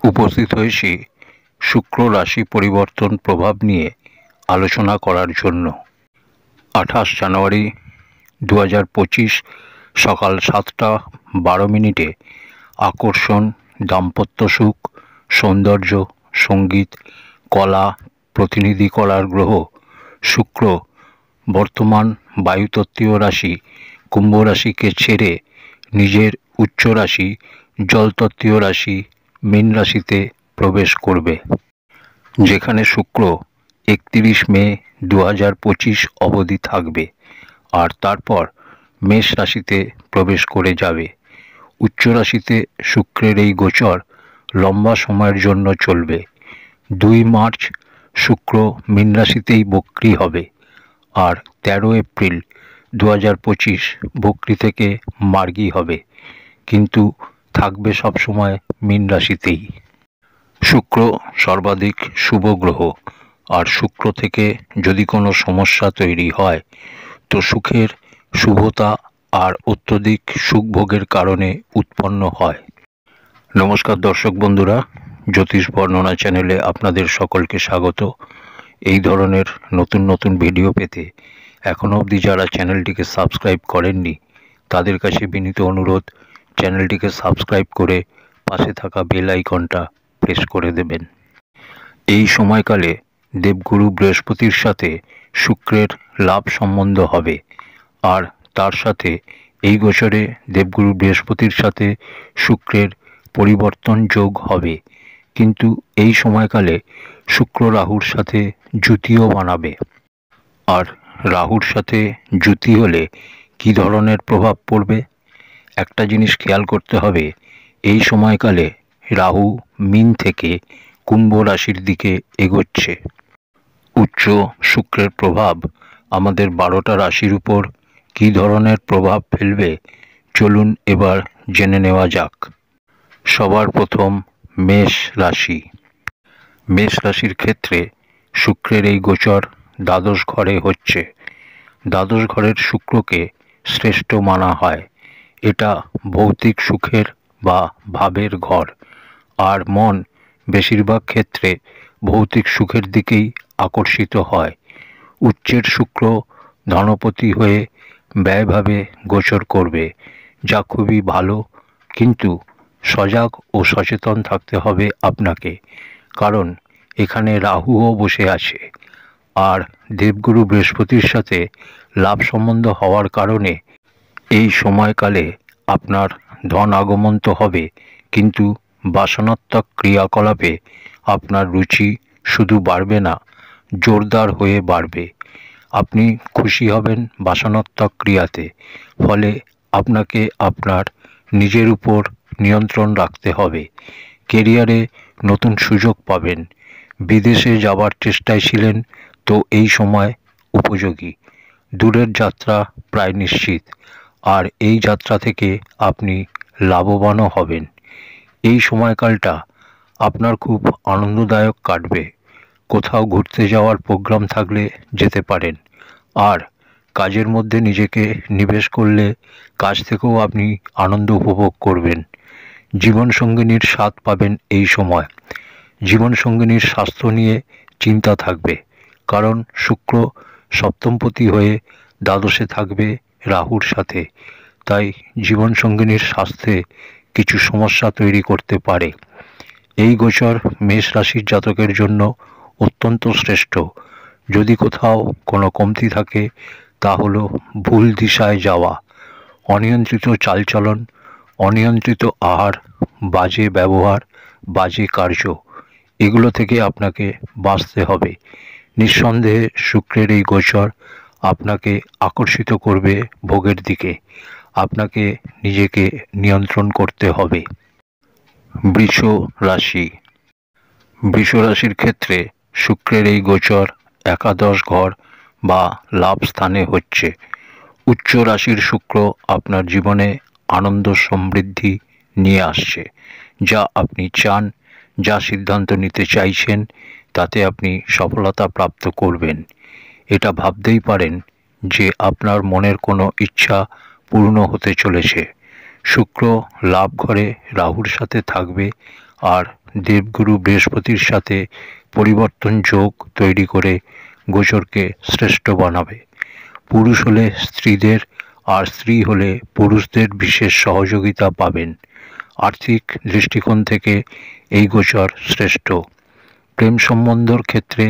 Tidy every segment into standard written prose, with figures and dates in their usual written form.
উপস্থিত হয়েছি শুক্র রাশি পরিবর্তন প্রভাব নিয়ে আলোচনা করার জন্য। 28 জানুয়ারি 2025 সকাল 7:12 আকর্ষণ, দাম্পত্য সুখ, সৌন্দর্য, সঙ্গীত, কলা প্রতিনিধি করার গ্রহ শুক্র বর্তমান বায়ুতত্ত্বীয় রাশি কুম্ভ রাশিকে ছেড়ে নিজের উচ্চ রাশি জলতত্ত্বীয় রাশি মীন রাশিতে প্রবেশ করবে, যেখানে শুক্র 31 মে 2025 অবধি থাকবে আর তারপর মেষ রাশিতে প্রবেশ করে যাবে। উচ্চ রাশিতে শুক্রের এই গোচর লম্বা সময়ের জন্য চলবে। 2 মার্চ শুক্র মীন রাশিতেই বক্রী হবে আর 13 এপ্রিল 2025 বক্রী থেকে মার্গী হবে, কিন্তু থাকবে সবসময় মীন রাশিতেই। শুক্র সর্বাধিক শুভ গ্রহ, আর শুক্র থেকে যদি কোনো সমস্যা তৈরি হয় তো সুখের শুভতা আর অত্যধিক সুখভোগের কারণে উৎপন্ন হয়। নমস্কার দর্শক বন্ধুরা, জ্যোতিষ বর্ণনা চ্যানেলে আপনাদের সকলকে স্বাগত। এই ধরনের নতুন নতুন ভিডিও পেতে এখনও অবধি যারা চ্যানেলটিকে সাবস্ক্রাইব করেননি তাদের কাছে বিনীত অনুরোধ, চ্যানেলটিকে সাবস্ক্রাইব করে পাশে থাকা বেল আইকনটা প্রেস করে দেবেন। এই সময়কালে দেবগুরু বৃহস্পতির সাথে শুক্রের লাভ সম্বন্ধ হবে, আর তার সাথে এই গোচরে দেবগুরু বৃহস্পতির সাথে শুক্রের পরিবর্তন যোগ হবে। কিন্তু এই সময়কালে শুক্র রাহুর সাথে যুতিও বানাবে, আর রাহুর সাথে যুতি হলে কী ধরনের প্রভাব পড়বে একটা জিনিস খেয়াল করতে হবে। এই সময়কালে রাহু মীন থেকে কুম্ভ রাশির দিকে এগোচ্ছে। উচ্চ শুক্রের প্রভাব আমাদের 12টা রাশির উপর কী ধরনের প্রভাব ফেলবে চলুন এবার জেনে নেওয়া যাক। সবার প্রথম মেষ রাশি। মেষ রাশির ক্ষেত্রে শুক্রের এই গোচর দ্বাদশ ঘরে হচ্ছে। দ্বাদশ ঘরের শুক্রকে শ্রেষ্ঠ মানা হয়। এটা ভৌতিক সুখের বা ভাবের ঘর, আর মন বেশিরভাগ ক্ষেত্রে ভৌতিক সুখের দিকেই আকর্ষিত হয়। উচ্চের শুক্র ধনপতি হয়ে ব্যয়ভাবে গোচর করবে, যা খুবই ভালো, কিন্তু সজাগ ও সচেতন থাকতে হবে আপনাকে, কারণ এখানে রাহুও বসে আছে আর দেবগুরু বৃহস্পতির সাথে লাভ সম্বন্ধ হওয়ার কারণে এই সময়কালে আপনার ধন আগমন তো হবে, কিন্তু বাসনাত্মক ক্রিয়াকলাপে আপনার রুচি শুধু বাড়বে না, জোরদার হয়ে বাড়বে। আপনি খুশি হবেন বাসনাত্মক ক্রিয়াতে, ফলে আপনাকে আপনার নিজের উপর নিয়ন্ত্রণ রাখতে হবে। কেরিয়ারে নতুন সুযোগ পাবেন। বিদেশে যাওয়ার চেষ্টায় ছিলেন তো এই সময় উপযোগী। দূরের যাত্রা প্রায় নিশ্চিত, আর এই যাত্রা থেকে আপনি লাভবানও হবেন। এই সময়কালটা আপনার খুব আনন্দদায়ক কাটবে। কোথাও ঘুরতে যাওয়ার প্রোগ্রাম থাকলে যেতে পারেন, আর কাজের মধ্যে নিজেকে নিবেশ করলে কাজ থেকেও আপনি আনন্দ উপভোগ করবেন। জীবনসঙ্গিনীর স্বাদ পাবেন এই সময়। জীবনসঙ্গিনীর স্বাস্থ্য নিয়ে চিন্তা থাকবে, কারণ শুক্র সপ্তমপতি হয়ে দ্বাদশে থাকবে রাহুর সাথে, তাই জীবনসঙ্গিনীর স্বাস্থ্যে কিছু সমস্যা তৈরি করতে পারে। এই গোচর মেষ রাশির জাতকের জন্য অত্যন্ত শ্রেষ্ঠ। যদি কোথাও কোনো কমতি থাকে তা হলো ভুল দিশায় যাওয়া, অনিয়ন্ত্রিত চালচলন, অনিয়ন্ত্রিত আহার, বাজে ব্যবহার, বাজে কার্য, এগুলো থেকে আপনাকে বাঁচতে হবে। নিঃসন্দেহে শুক্রের এই গোচর আপনাকে আকর্ষিত করবে ভোগের দিকে। আপনাকে নিজেকে নিয়ন্ত্রণ করতে হবে। বৃষ রাশি। বৃষ রাশির ক্ষেত্রে শুক্রের এই গোচর একাদশ ঘর বা লাভ স্থানে হচ্ছে। উচ্চ রাশির শুক্র আপনার জীবনে আনন্দ সমৃদ্ধি নিয়ে আসছে। যা আপনি চান, যা সিদ্ধান্ত নিতে চাইছেন, তাতে আপনি সফলতা প্রাপ্ত করবেন। এটা ভাবতেই পারেন যে আপনার মনের কোনো ইচ্ছা পূর্ণ হতে চলেছে। শুক্র লাভ ঘরে রাহুর সাথে থাকবে আর দেবগুরু বৃহস্পতির সাথে পরিবর্তন যোগ তৈরি করে গোচরকে শ্রেষ্ঠ বানাবে। পুরুষ হলে স্ত্রীদের আর স্ত্রী হলে পুরুষদের বিশেষ সহযোগিতা পাবেন। আর্থিক দৃষ্টিকোণ থেকে এই গোচর শ্রেষ্ঠ। প্রেম সম্বন্ধর ক্ষেত্রে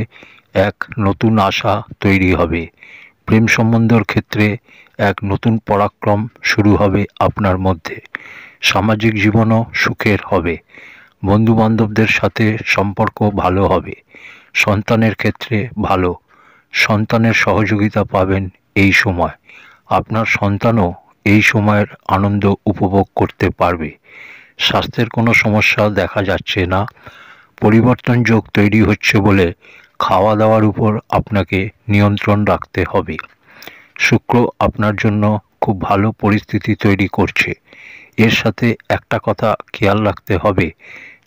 এক নতুন আশা তৈরি হবে। প্রেম সম্বন্ধর ক্ষেত্রে এক নতুন পরাক্রম শুরু হবে আপনার মধ্যে। সামাজিক জীবনও সুখের হবে। বন্ধুবান্ধবদের সাথে সম্পর্ক ভালো হবে। সন্তানের ক্ষেত্রে ভালো। সন্তানের সহযোগিতা পাবেন এই সময়। আপনার সন্তানও এই সময়ের আনন্দ উপভোগ করতে পারবে। স্বাস্থ্যের কোনো সমস্যা দেখা যাচ্ছে না। পরিবর্তন যোগ তৈরি হচ্ছে বলে খাওয়া দাওয়ার উপর আপনাকে নিয়ন্ত্রণ রাখতে হবে। শুক্র আপনার জন্য খুব ভালো পরিস্থিতি তৈরি করছে। এর সাথে একটা কথা খেয়াল রাখতে হবে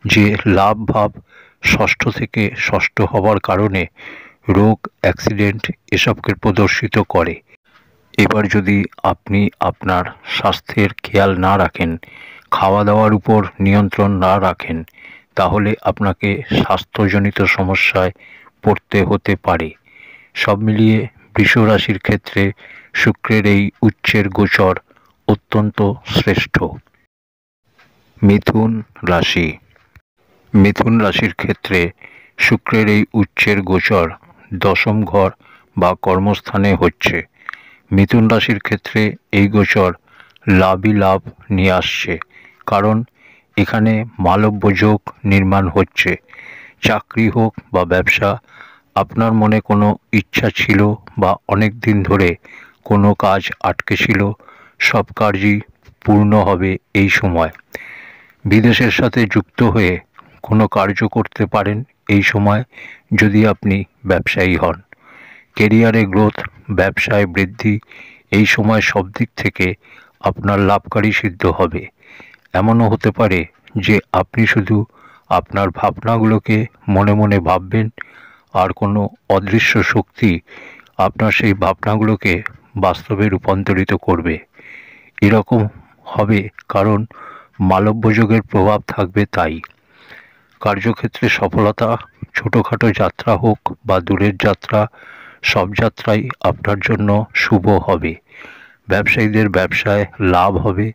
যে লাভ ভাব ষষ্ঠ থেকে ষষ্ঠ হওয়ার কারণে রোগ, অ্যাক্সিডেন্ট এসবকে প্রদর্শিত করে। এবার যদি আপনি আপনার স্বাস্থ্যের খেয়াল না রাখেন, খাওয়া দাওয়ার উপর নিয়ন্ত্রণ না রাখেন, তাহলে আপনাকে স্বাস্থ্যজনিত সমস্যায় পড়তে হতে পারে। সব মিলিয়ে বৃষ রাশির ক্ষেত্রে শুক্রের এই উচ্চের গোচর অত্যন্ত শ্রেষ্ঠ। মিথুন রাশি। মিথুন রাশির ক্ষেত্রে শুক্রের এই উচ্চের গোচর দশম ঘর বা কর্মস্থানে হচ্ছে। মিথুন রাশির ক্ষেত্রে এই গোচর লাভই লাভ নিয়ে আসছে, কারণ এখানে মালব্য যোগ নির্মাণ হচ্ছে। চাকরি হোক বা ব্যবসা, আপনার মনে কোনো ইচ্ছা ছিল বা অনেক দিন ধরে কোনো কাজ আটকে ছিল, সব কাজই পূর্ণ হবে এই সময়। বিদেশের সাথে যুক্ত হয়ে কোনো কার্য করতে পারেন এই সময় যদি আপনি ব্যবসায়ী হন। কেরিয়ারে গ্রোথ, ব্যবসায় বৃদ্ধি এই সময় সব দিক থেকে আপনার লাভকারী সিদ্ধ হবে। এমনও হতে পারে যে আপনি শুধু আপনার ভাবনাগুলোকে মনে মনে ভাববেন, আর কোনো অদৃশ্য শক্তি আপনার সেই ভাবনাগুলোকে বাস্তবে রূপান্তরিত করবে। এরকম হবে কারণ মালব্য যোগের প্রভাব থাকবে তাই। কার্যক্ষেত্রে সফলতা, ছোটোখাটো যাত্রা হোক বা দূরের যাত্রা, সব যাত্রাই আপনার জন্য শুভ হবে। ব্যবসায়ীদের ব্যবসায় লাভ হবে।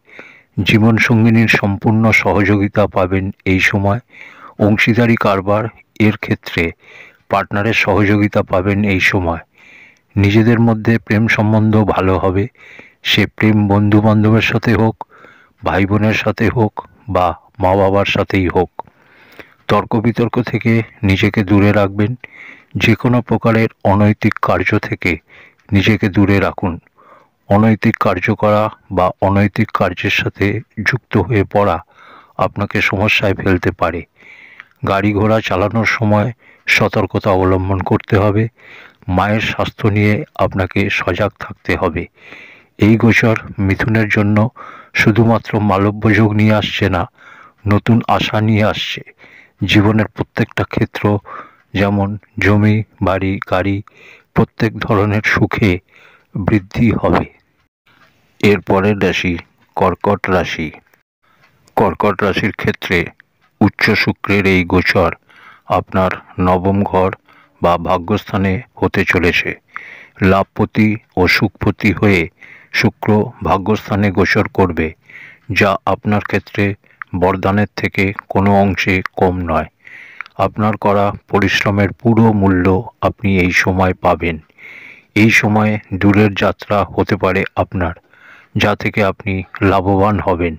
জীবনসঙ্গিনীর সম্পূর্ণ সহযোগিতা পাবেন এই সময়। অংশীদারি কারবার এর ক্ষেত্রে পার্টনারের সহযোগিতা পাবেন এই সময়। নিজেদের মধ্যে প্রেম সম্বন্ধ ভালো হবে। সে প্রেম বন্ধু বান্ধবের সাথে হোক, ভাই বোনের সাথে হোক বা মা বাবার সাথেই হোক। তর্ক বিতর্ক থেকে নিজেকে দূরে রাখবেন। যে কোনো প্রকারের অনৈতিক কার্য থেকে নিজেকে দূরে রাখুন। অনৈতিক কার্য করা বা অনৈতিক কার্যের সাথে যুক্ত হয়ে পড়া আপনাকে সমস্যায় ফেলতে পারে। গাড়ি ঘোড়া চালানোর সময় সতর্কতা অবলম্বন করতে হবে। মায়ের স্বাস্থ্য নিয়ে আপনাকে সজাগ থাকতে হবে। এই গোচর মিথুনের জন্য শুধুমাত্র মালব্য যোগ নিয়ে আসছে না, নতুন আশা নিয়ে আসছে। জীবনের প্রত্যেকটা ক্ষেত্র, যেমন জমি, বাড়ি, গাড়ি, প্রত্যেক ধরনের সুখে বৃদ্ধি হবে। এর পরের রাশি কর্কট রাশি। কর্কট রাশির ক্ষেত্রে উচ্চ শুক্রের এই গোচর আপনার নবম ঘর বা ভাগ্যস্থানে হতে চলেছে। লাভপতি ও সুখপতি হয়ে শুক্র ভাগ্যস্থানে গোচর করবে, যা আপনার ক্ষেত্রে বরদানের থেকে কোনো অংশে কম নয়। আপনার করা পরিশ্রমের পুরো মূল্য আপনি এই সময় পাবেন। এই সময়ে দূরের যাত্রা হতে পারে আপনার, যা থেকে আপনি লাভবান হবেন।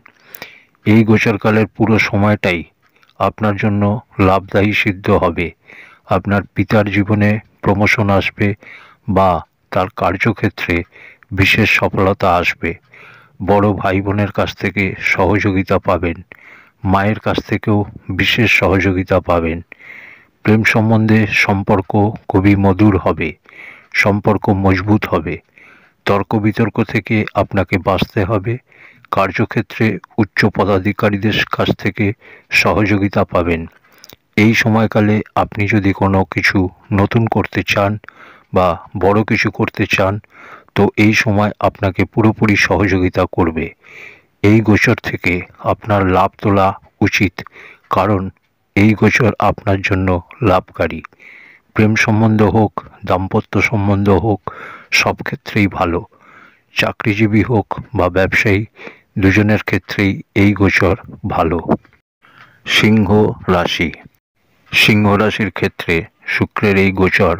এই গোচরকালের পুরো সময়টাই আপনার জন্য লাভদায়ী সিদ্ধ হবে। আপনার পিতার জীবনে প্রমোশন আসবে বা তার কার্যক্ষেত্রে বিশেষ সফলতা আসবে। বড় ভাই বোনের কাছ থেকে সহযোগিতা পাবেন। মায়ের কাছ থেকেও বিশেষ সহযোগিতা পাবেন। প্রেম সম্বন্ধে সম্পর্ক খুবই মধুর হবে। সম্পর্ক মজবুত হবে। তর্ক বিতর্ক থেকে আপনাকে বাঁচতে হবে। কার্যক্ষেত্রে উচ্চ পদাধিকারীদের কাছ থেকে সহযোগিতা পাবেন। এই সময়কালে আপনি যদি কোনো কিছু নতুন করতে চান বা বড় কিছু করতে চান, তো এই সময় আপনাকে পুরোপুরি সহযোগিতা করবে। এই গোচর থেকে আপনার লাভ তোলা উচিত, কারণ এই গোচর আপনার জন্য লাভকারী। প্রেম সম্বন্ধ হোক, দাম্পত্য সম্বন্ধ হোক, সব ক্ষেত্রেই ভালো। চাকরিজীবী হোক বা ব্যবসায়ী, দুজনের ক্ষেত্রেই এই গোচর ভালো। সিংহ রাশি। সিংহ রাশির ক্ষেত্রে শুক্রের এই গোচর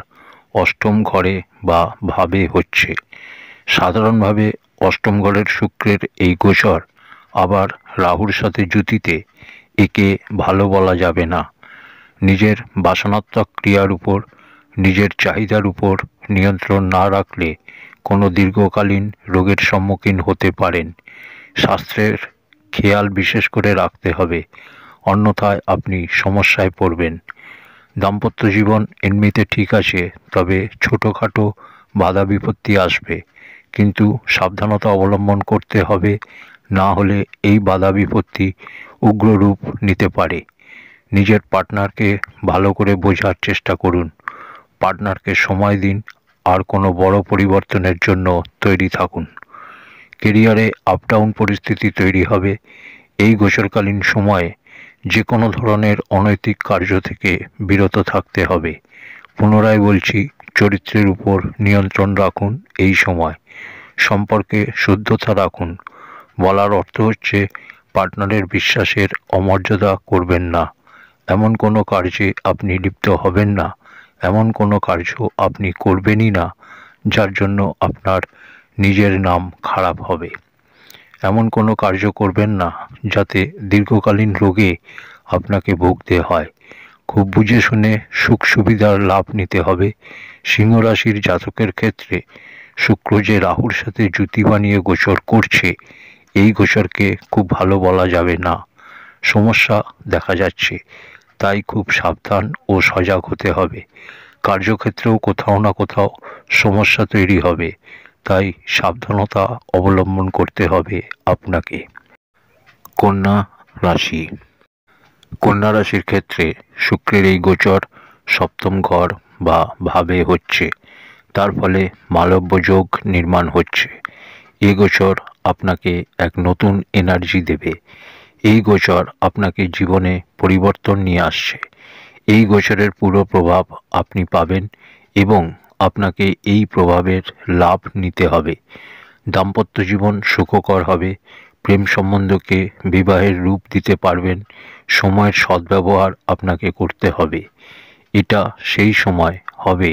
অষ্টম ঘরে বা ভাবে হচ্ছে। সাধারণভাবে অষ্টম ঘরের শুক্রের এই গোচর আবার রাহুর সাথে জুতিতে একে ভালো বলা যাবে না। নিজের বাসনাত্মক ক্রিয়ার উপর, নিজের চাহিদার উপর নিয়ন্ত্রণ না রাখলে কোনো দীর্ঘকালীন রোগের সম্মুখীন হতে পারেন। স্বাস্থ্যের খেয়াল বিশেষ করে রাখতে হবে, অন্যথায় আপনি সমস্যায় পড়বেন। দাম্পত্য জীবন এমনিতে ঠিক আছে, তবে ছোটোখাটো বাধা বিপত্তি আসবে, কিন্তু সাবধানতা অবলম্বন করতে হবে, না হলে এই বাধা বিপত্তি উগ্র রূপ নিতে পারে। নিজের পার্টনারকে ভালো করে বোঝার চেষ্টা করুন, পার্টনারকে সময় দিন, আর কোনো বড় পরিবর্তনের জন্য তৈরি থাকুন। কেরিয়ারে আপ ডাউন পরিস্থিতি তৈরি হবে। এই গোচরকালীন সময়ে যে কোনো ধরনের অনৈতিক কার্য থেকে বিরত থাকতে হবে। পুনরায় বলছি, চরিত্রের উপর নিয়ন্ত্রণ রাখুন। এই সময় সম্পর্কে শুদ্ধতা রাখুন। বলার অর্থ হচ্ছে, পার্টনারের বিশ্বাসের অমর্যাদা করবেন না, এমন কোনো কার্যে আপনি লিপ্ত হবেন না, এমন কোনো কার্য আপনি করবেনই না যার জন্য আপনার নিজের নাম খারাপ হবে। এমন কোনো কার্য করবেন না যাতে দীর্ঘকালীন রোগে আপনাকে ভুগতে হয়। খুব বুঝে শুনে সুখ সুবিধার লাভ নিতে হবে। সিংহ রাশির জাতকের ক্ষেত্রে শুক্র যে রাহুর সাথে জুতি বানিয়ে গোচর করছে, এই গোচরকে খুব ভালো বলা যাবে না। সমস্যা দেখা যাচ্ছে, তাই খুব সাবধান ও সজাগ হতে হবে। কার্যক্ষেত্রেও কোথাও না কোথাও সমস্যা তৈরি হবে, তাই সাবধানতা অবলম্বন করতে হবে আপনাকে। কন্যা রাশি। কন্যা রাশির ক্ষেত্রে শুক্রের এই গোচর সপ্তম ঘর বা ভাবে হচ্ছে, তার ফলে মালব্য যোগ নির্মাণ হচ্ছে। এই গোচর আপনাকে এক নতুন এনার্জি দেবে। এই গোচর আপনাকে জীবনে পরিবর্তন নিয়ে আসছে। এই গোচরের পুরো প্রভাব আপনি পাবেন এবং আপনাকে এই প্রভাবের লাভ নিতে হবে। দাম্পত্য জীবন সুখকর হবে। প্রেম সম্বন্ধকে বিবাহের রূপ দিতে পারবেন। সময়ের সদ্ব্যবহার আপনাকে করতে হবে। এটা সেই সময় হবে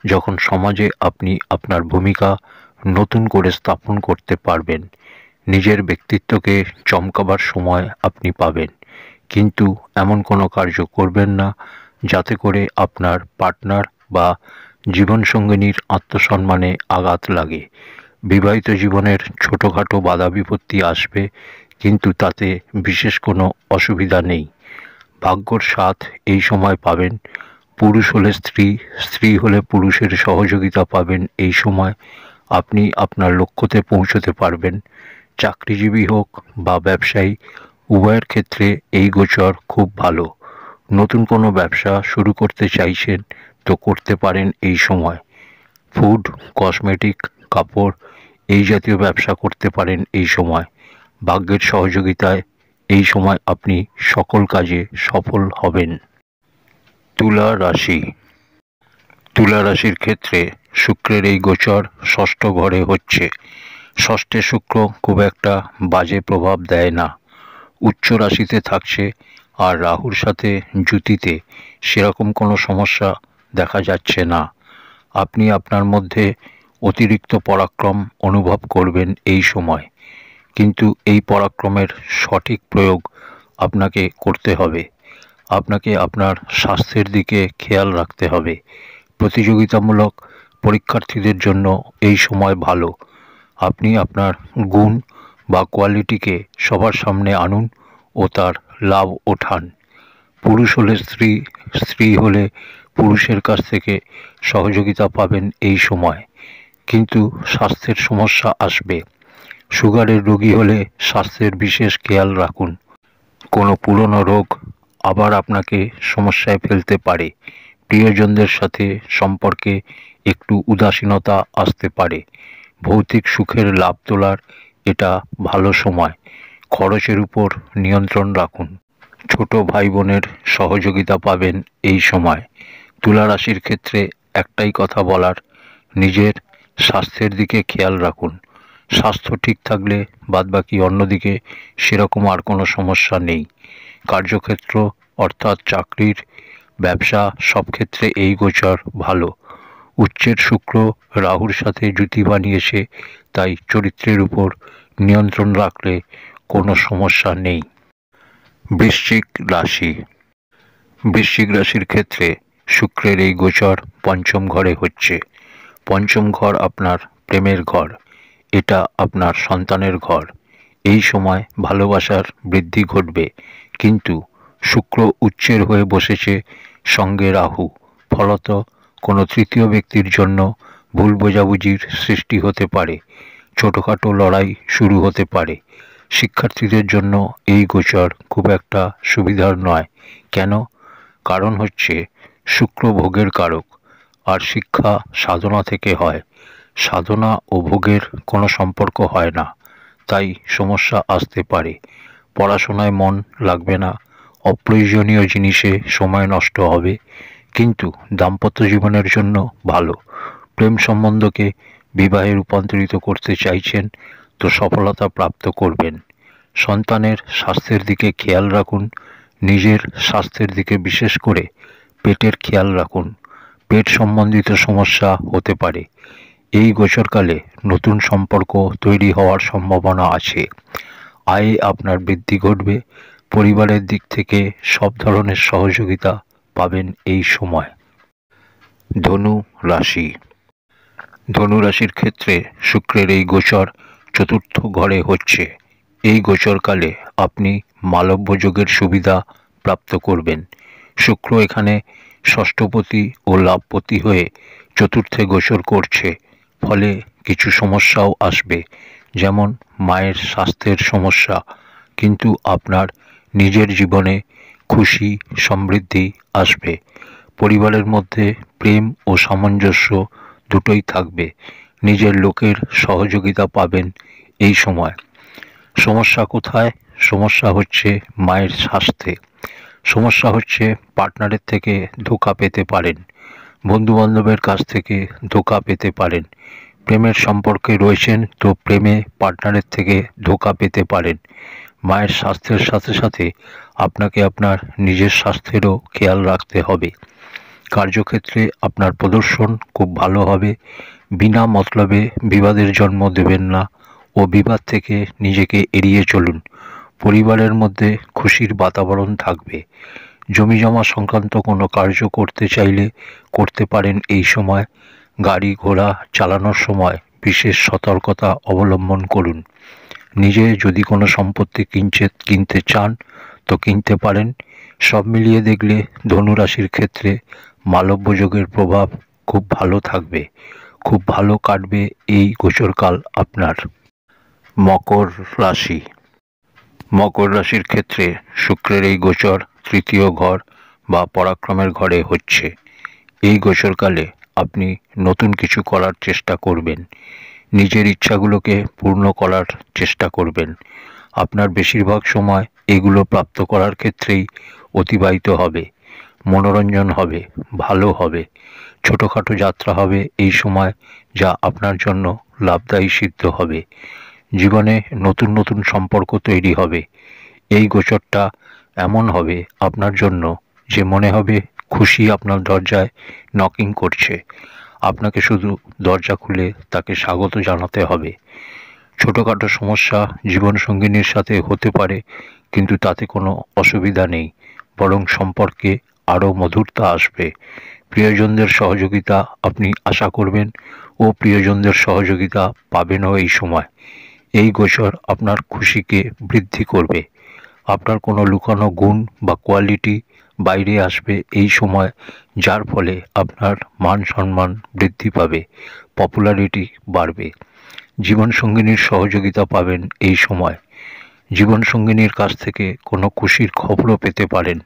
যখন সমাজে আপনি আপনার ভূমিকা নতুন করে স্থাপন করতে পারবেন। নিজের ব্যক্তিত্বকে চমকাবার সময় আপনি পাবেন, কিন্তু এমন কোনো কার্য করবেন না যাতে করে আপনার পার্টনার বা জীবনসঙ্গিনীর আত্মসম্মানে আঘাত লাগে। বিবাহিত জীবনের ছোটোখাটো বাধা বিপত্তি আসবে, কিন্তু তাতে বিশেষ কোনো অসুবিধা নেই। ভাগ্যর সাথ এই সময় পাবেন। পুরুষ হলে স্ত্রী, স্ত্রী হলে পুরুষের সহযোগিতা পাবেন। এই সময় আপনি আপনার লক্ষ্যতে পৌঁছতে পারবেন। চাকরিজীবী হোক বা ব্যবসায়ী, উভয়ের ক্ষেত্রে এই গোচর খুব ভালো। নতুন কোনো ব্যবসা শুরু করতে চাইছেন তো করতে পারেন এই সময়। ফুড, কসমেটিক, কাপড় এই জাতীয় ব্যবসা করতে পারেন এই সময়। ভাগ্যের সহযোগিতায় এই সময় আপনি সকল কাজে সফল হবেন। তুলা রাশি। তুলা রাশির ক্ষেত্রে শুক্রের এই গোচর ষষ্ঠ ঘরে হচ্ছে। ষষ্ঠে শুক্র খুব একটা বাজে প্রভাব দেয় না, উচ্চ রাশিতে থাকছে, আর রাহুর সাথে জুতিতে সেরকম কোনো সমস্যা দেখা যাচ্ছে না। আপনি আপনার মধ্যে অতিরিক্ত পরাক্রম অনুভব করবেন এই সময়, কিন্তু এই পরাক্রমের সঠিক প্রয়োগ আপনাকে করতে হবে। আপনাকে আপনার স্বাস্থ্যের দিকে খেয়াল রাখতে হবে। প্রতিযোগিতামূলক পরীক্ষার্থীদের জন্য এই সময় ভালো। আপনি আপনার গুণ বা কোয়ালিটিকে সবার সামনে আনুন ও তার লাভ ওঠান। পুরুষ হলে স্ত্রী, স্ত্রী হলে পুরুষের কাছ থেকে সহযোগিতা পাবেন এই সময়, কিন্তু স্বাস্থ্যের সমস্যা আসবে। সুগারের রোগী হলে স্বাস্থ্যের বিশেষ খেয়াল রাখুন। কোনো পুরনো রোগ আবার আপনাকে সমস্যায় ফেলতে পারে। প্রিয়জনদের সাথে সম্পর্কে একটু উদাসীনতা আসতে পারে। ভৌতিক সুখের লাভ তোলার এটা ভালো সময়। খরচের উপর নিয়ন্ত্রণ রাখুন। ছোট ভাই বোনের সহযোগিতা পাবেন এই সময়। তুলা রাশির ক্ষেত্রে একটাই কথা বলার, নিজের স্বাস্থ্যের দিকে খেয়াল রাখুন। স্বাস্থ্য ঠিক থাকলে বাদবাকি অন্যদিকে সেরকম আর কোনো সমস্যা নেই। কার্যক্ষেত্র অর্থাৎ চাকরির, ব্যবসা সব ক্ষেত্রে এই গোচর ভালো। উচ্চের শুক্র রাহুর সাথে জুতি বানিয়েছে, তাই চরিত্রের উপর নিয়ন্ত্রণ রাখলে কোনো সমস্যা নেই। বৃশ্চিক রাশি। বৃশ্চিক রাশির ক্ষেত্রে শুক্রের এই গোচর পঞ্চম ঘরে হচ্ছে। পঞ্চম ঘর আপনার প্রেমের ঘর, এটা আপনার সন্তানের ঘর। এই সময় ভালোবাসার বৃদ্ধি ঘটবে, কিন্তু শুক্র উচ্চের হয়ে বসেছে, সঙ্গে রাহু, ফলত কোনো তৃতীয় ব্যক্তির জন্য ভুল বোঝাবুঝির সৃষ্টি হতে পারে। ছোটোখাটো লড়াই শুরু হতে পারে। শিক্ষার্থীদের জন্য এই গোচর খুব একটা সুবিধার নয়। কেন? কারণ হচ্ছে শুক্র ভোগের কারক, আর শিক্ষা সাধনা থেকে হয়। সাধনা ও ভোগের কোনো সম্পর্ক হয় না, তাই সমস্যা আসতে পারে। পড়াশোনায় মন লাগবে না, অপ্রয়োজনীয় জিনিসে সময় নষ্ট হবে, কিন্তু দাম্পত্য জীবনের জন্য ভালো। প্রেম সম্বন্ধকে বিবাহে রূপান্তরিত করতে চাইছেন তো সফলতা প্রাপ্ত করবেন। সন্তানের স্বাস্থ্যের দিকে খেয়াল রাখুন। নিজের স্বাস্থ্যের দিকে বিশেষ করে পেটের খেয়াল রাখুন। পেট সম্বন্ধিত সমস্যা হতে পারে। এই গোচরকালে নতুন সম্পর্ক তৈরি হওয়ার সম্ভাবনা আছে। আয়ে আপনার বৃদ্ধি ঘটবে। পরিবারের দিক থেকে সব ধরনের সহযোগিতা পাবেন এই সময়। ধনু রাশি। ধনু রাশির ক্ষেত্রে শুক্রের এই গোচর চতুর্থ ঘরে হচ্ছে। এই গোচরকালে আপনি মালব্য যোগের সুবিধা প্রাপ্ত করবেন। শুক্র এখানে ষষ্ঠপতি ও লাভপতি হয়ে চতুর্থে গোচর করছে, ফলে কিছু সমস্যাও আসবে, যেমন মায়ের স্বাস্থ্যের সমস্যা। কিন্তু আপনার নিজের জীবনে খুশি সমৃদ্ধি আসবে। পরিবারের মধ্যে প্রেম ও সামঞ্জস্য দুটোই থাকবে। নিজের লোকের সহযোগিতা পাবেন এই সময়। সমস্যা কোথায়? সমস্যা হচ্ছে মায়ের স্বাস্থ্যে। সমস্যা হচ্ছে পার্টনারের থেকে ধোঁকা পেতে পারেন, বন্ধুবান্ধবের কাছ থেকে ধোঁকা পেতে পারেন। প্রেমের সম্পর্কে রয়েছেন তো প্রেমে পার্টনারের থেকে ধোঁকা পেতে পারেন। মায়ের স্বাস্থ্যের সাথে সাথে আপনাকে আপনার নিজের স্বাস্থ্যেরও খেয়াল রাখতে হবে। কার্যক্ষেত্রে আপনার প্রদর্শন খুব ভালো হবে। বিনা মতলবে বিবাদের জন্ম দেবেন না ও বিবাদ থেকে নিজেকে এড়িয়ে চলুন। পরিবারের মধ্যে খুশির বাতাবরণ থাকবে। জমিজমা সংক্রান্ত কোনো কার্য করতে চাইলে করতে পারেন এই সময়। গাড়ি ঘোড়া চালানোর সময় বিশেষ সতর্কতা অবলম্বন করুন। নিজে যদি কোনো সম্পত্তি কিনতে চান তো কিনতে পারেন। সব মিলিয়ে দেখলে ধনু রাশির ক্ষেত্রে মালব্য যোগের প্রভাব খুব ভালো থাকবে। খুব ভালো কাটবে এই গোচরকাল আপনার। মকর রাশি। মকর রাশির ক্ষেত্রে শুক্রের এই গোচর তৃতীয় ঘর বা পরাক্রমের ঘরে হচ্ছে। এই গোচরকালে আপনি নতুন কিছু করার চেষ্টা করবেন। নিজের ইচ্ছাগুলোকে পূর্ণ করার চেষ্টা করবেন। আপনার বেশিরভাগ সময় এগুলো প্রাপ্ত করার ক্ষেত্রেই অতিবাহিত হবে। মনোরঞ্জন হবে, ভালো হবে। ছোটোখাটো যাত্রা হবে এই সময়, যা আপনার জন্য লাভদায়ী সিদ্ধ হবে। জীবনে নতুন নতুন সম্পর্ক তৈরি হবে। এই গোচরটা এমন হবে আপনার জন্য যে মনে হবে খুশি আপনার দরজায় নকিং করছে। আপনাকে শুধু দরজা খুলে তাকে স্বাগত জানাতে হবে। ছোটোখাটো সমস্যা জীবনসঙ্গিনীর সাথে হতে পারে, কিন্তু তাতে কোনো অসুবিধা নেই, বরং সম্পর্কে আরও মধুরতা আসবে। প্রিয়জনদের সহযোগিতা আপনি আশা করবেন ও প্রিয়জনদের সহযোগিতা পাবেনও এই সময়। এই গোচর আপনার খুশিকে বৃদ্ধি করবে। আপনার কোনো লুকানো গুণ বা কোয়ালিটি বাইরে আসবে এই সময়, যার ফলে আপনার মান সম্মান বৃদ্ধি পাবে, পপুলারিটি বাড়বে। জীবনসঙ্গিনীর সহযোগিতা পাবেন এই সময়। জীবনসঙ্গিনীর কাছ থেকে কোনো খুশির খবরও পেতে পারেন।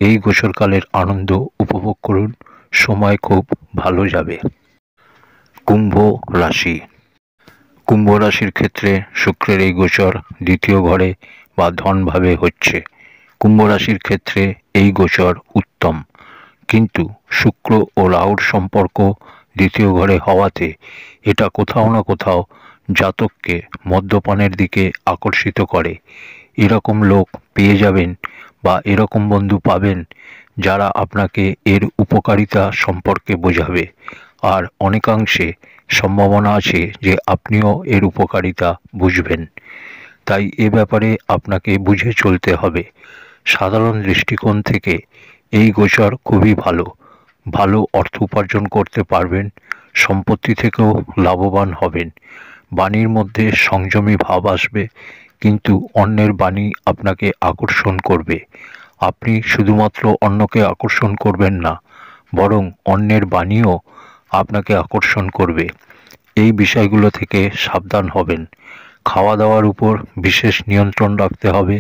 এই গোচরকালের আনন্দ উপভোগ করুন, সময় খুব ভালো যাবে। কুম্ভ রাশি। কুম্ভ রাশির ক্ষেত্রে শুক্রের এই গোচর দ্বিতীয় ঘরে বা ধনভাবে হচ্ছে। কুম্ভ রাশির ক্ষেত্রে এই গোচর উত্তম, কিন্তু শুক্র ও রাহুর সম্পর্ক দ্বিতীয় ঘরে হওয়াতে এটা কোথাও না কোথাও জাতককে মদ্যপানের দিকে আকর্ষিত করে। এরকম লোক পেয়ে যাবেন বা এরকম বন্ধু পাবেন যারা আপনাকে এর উপকারিতা সম্পর্কে বোঝাবে, আর অনেকাংশে সম্ভাবনা আছে যে আপনিও এর উপকারিতা বুঝবেন। তাই এ ব্যাপারে আপনাকে বুঝে চলতে হবে। সাধারণ দৃষ্টিকোণ থেকে এই গোচর খুবই ভালো, ভালো অর্থ উপার্জন করতে পারবেন, সম্পত্তি থেকেও লাভবান হবেন, বাণীর মধ্যে সংযমী ভাব আসবে, কিন্তু অন্যের বাণী আপনাকে আকর্ষণ করবে। আপনি শুধুমাত্র অন্যকে আকর্ষণ করবেন না, বরং অন্যের বাণীও আপনাকে আকর্ষণ করবে। এই বিষয়গুলো থেকে সাবধান হবেন। খাওয়া দাওয়ার উপর বিশেষ নিয়ন্ত্রণ রাখতে হবে,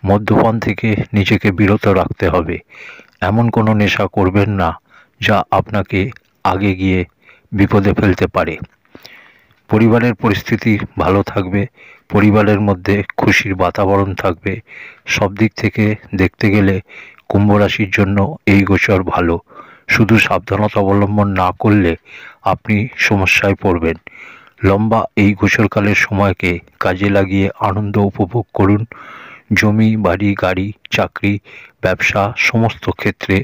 মদ্যপান থেকে নিজেকে বিরত রাখতে হবে। এমন কোনো নেশা করবেন না যা আপনাকে আগে গিয়ে বিপদে ফেলতে পারে। পরিবারের পরিস্থিতি ভালো থাকবে, পরিবারের মধ্যে খুশির বাতাবরণ থাকবে। সব দিক থেকে দেখতে গেলে কুম্ভ রাশির জন্য এই গোচর ভালো। শুধু সাবধানতা অবলম্বন না করলে আপনি সমস্যায় পড়বেন। লম্বা এই গোচরকালের সময়কে কাজে লাগিয়ে আনন্দ উপভোগ করুন। জমি, বাড়ি, গাড়ি, চাকরি, ব্যবসা সমস্ত ক্ষেত্রে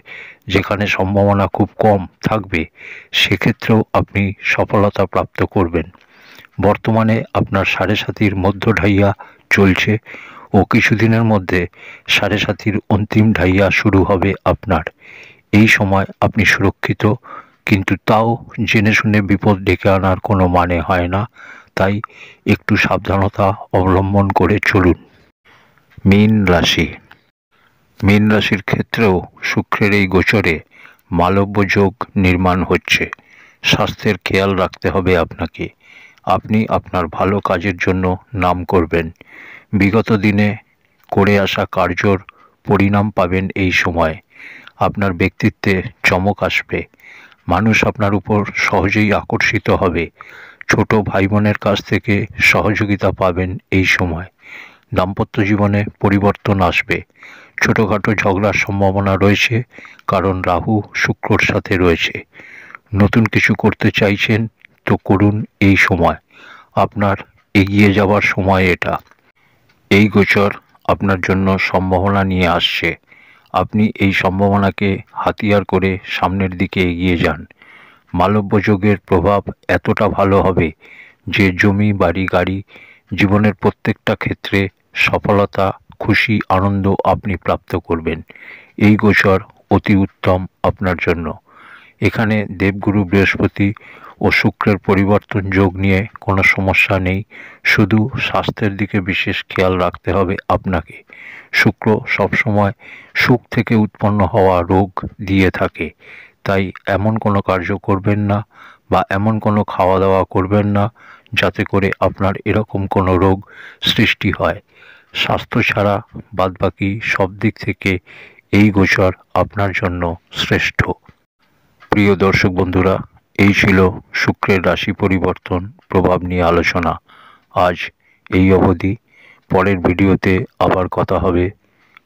যেখানে সম্ভাবনা খুব কম থাকবে সেক্ষেত্রেও আপনি সফলতা প্রাপ্ত করবেন। বর্তমানে আপনার সাড়ে সাতির মধ্য ঢাইয়া চলছে ও কিছুদিনের মধ্যে সাড়ে সাতির অন্তিম ঢাইয়া শুরু হবে আপনার। এই সময় আপনি সুরক্ষিত, কিন্তু তাও জেনে শুনে বিপদ ডেকে আনার কোনো মানে হয় না, তাই একটু সাবধানতা অবলম্বন করে চলুন। মীন রাশি। মীন রাশির ক্ষেত্রেও শুক্রের এই গোচরে মালব্য যোগ নির্মাণ হচ্ছে। স্বাস্থ্যের খেয়াল রাখতে হবে আপনাকে। আপনি আপনার ভালো কাজের জন্য নাম করবেন। বিগত দিনে করে আসা কার্যর পরিণাম পাবেন এই সময়। আপনার ব্যক্তিত্বে চমক আসবে। মানুষ আপনার উপর সহজেই আকর্ষিত হবে। ছোট ভাই বোনের কাছ থেকে সহযোগিতা পাবেন এই সময়। দাম্পত্য জীবনে পরিবর্তন আসবে। ছোটোখাটো ঝগড়ার সম্ভাবনা রয়েছে, কারণ রাহু শুক্রর সাথে রয়েছে। নতুন কিছু করতে চাইছেন তো করুন, এই সময় আপনার এগিয়ে যাওয়ার সময় এটা। এই গোচর আপনার জন্য সম্ভাবনা নিয়ে আসছে। আপনি এই সম্ভাবনাকে হাতিয়ার করে সামনের দিকে এগিয়ে যান। মালব্য যোগের প্রভাব এতটা ভালো হবে যে জমি, বাড়ি, গাড়ি, জীবনের প্রত্যেকটা ক্ষেত্রে সফলতা, খুশি, আনন্দ আপনি প্রাপ্ত করবেন। এই গোচর অতি উত্তম আপনার জন্য। এখানে দেবগুরু বৃহস্পতি ও শুক্রের পরিবর্তন যোগ নিয়ে কোনো সমস্যা নেই, শুধু স্বাস্থ্যের দিকে বিশেষ খেয়াল রাখতে হবে আপনাকে। শুক্র সবসময় সুখ থেকে উৎপন্ন হওয়া রোগ দিয়ে থাকে, তাই এমন কোনো কার্য করবেন না বা এমন কোনো খাওয়া দাওয়া করবেন না যাতে করে আপনার এরকম কোনো রোগ সৃষ্টি হয়। স্বাস্থ্য ছাড়া বাদবাকি সব দিক থেকে এই গোচর আপনার জন্য শ্রেষ্ঠ। প্রিয় দর্শক বন্ধুরা, এই ছিল শুক্রের রাশি পরিবর্তন প্রভাব নিয়ে আলোচনা। আজ এই অবধি। পরের ভিডিওতে আবার কথা হবে।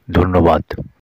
ধন্যবাদ।